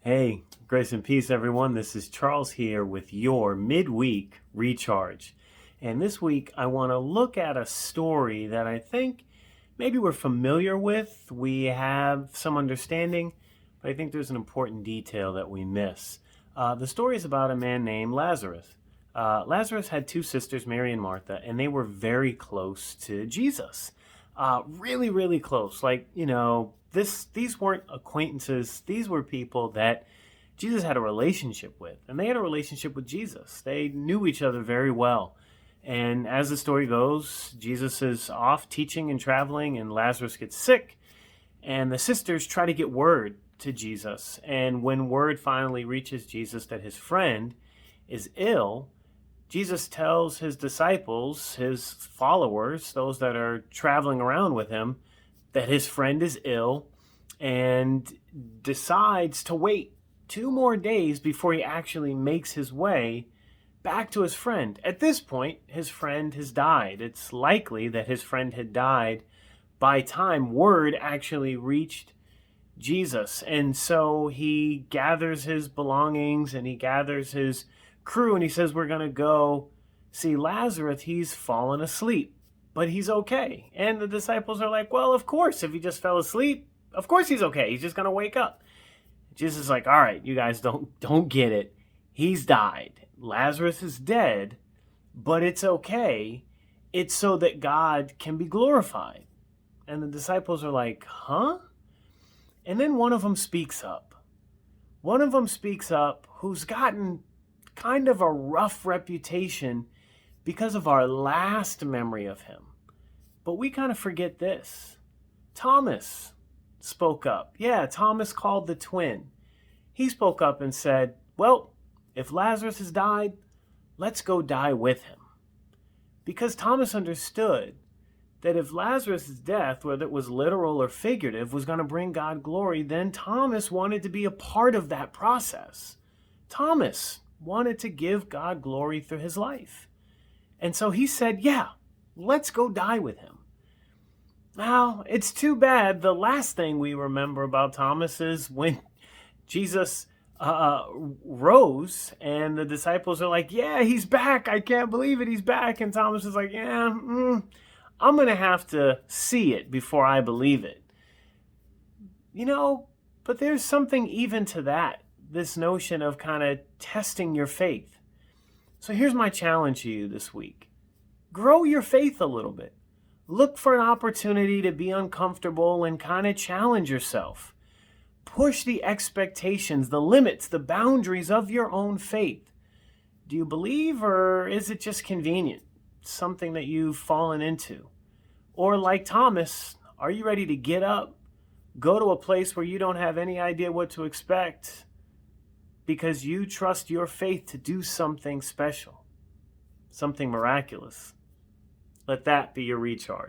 Hey, grace and peace, everyone. This is Charles here with your Midweek Recharge. And this week, I want to look at a story that I think maybe we're familiar with. We have some understanding, but I think there's an important detail that we miss. The story is about a man named Lazarus. Lazarus had two sisters, Mary and Martha, and they were very close to Jesus. Really, really close. These weren't acquaintances. These were people that Jesus had a relationship with, and they had a relationship with Jesus. They knew each other very well. And as the story goes, Jesus is off teaching and traveling, and Lazarus gets sick, and the sisters try to get word to Jesus. And when word finally reaches Jesus that his friend is ill, Jesus tells his disciples, his followers, those that are traveling around with him, that his friend is ill, and decides to wait 2 more days before he actually makes his way back to his friend. At this point, his friend has died. It's likely that his friend had died by time word actually reached Jesus. And so he gathers his belongings and he gathers his crew and he says, we're going to go see Lazarus. He's fallen asleep, but he's okay. And the disciples are like, well, of course, if he just fell asleep, of course he's okay. He's just going to wake up. Jesus is like, all right, you guys don't get it. He's died. Lazarus is dead, but it's okay. It's so that God can be glorified. And the disciples are like, huh? And then one of them speaks up. One of them speaks up who's gotten kind of a rough reputation because of our last memory of him. But we kind of forget this. Thomas spoke up. Yeah, Thomas called the twin. He spoke up and said, well, if Lazarus has died, let's go die with him. Because Thomas understood that if Lazarus' death, whether it was literal or figurative, was going to bring God glory, then Thomas wanted to be a part of that process. Thomas wanted to give God glory through his life. And so he said, yeah, let's go die with him. Now, it's too bad. The last thing we remember about Thomas is when Jesus rose and the disciples are like, yeah, he's back. I can't believe it. He's back. And Thomas is like, yeah, I'm going to have to see it before I believe it. But there's something even to that, this notion of kind of testing your faith. So here's my challenge to you this week. Grow your faith a little bit. Look for an opportunity to be uncomfortable and kind of challenge yourself. Push the expectations, the limits, the boundaries of your own faith. Do you believe, or is it just convenient? Something that you've fallen into? Or like Thomas, are you ready to get up, go to a place where you don't have any idea what to expect because you trust your faith to do something special, something miraculous? Let that be your recharge.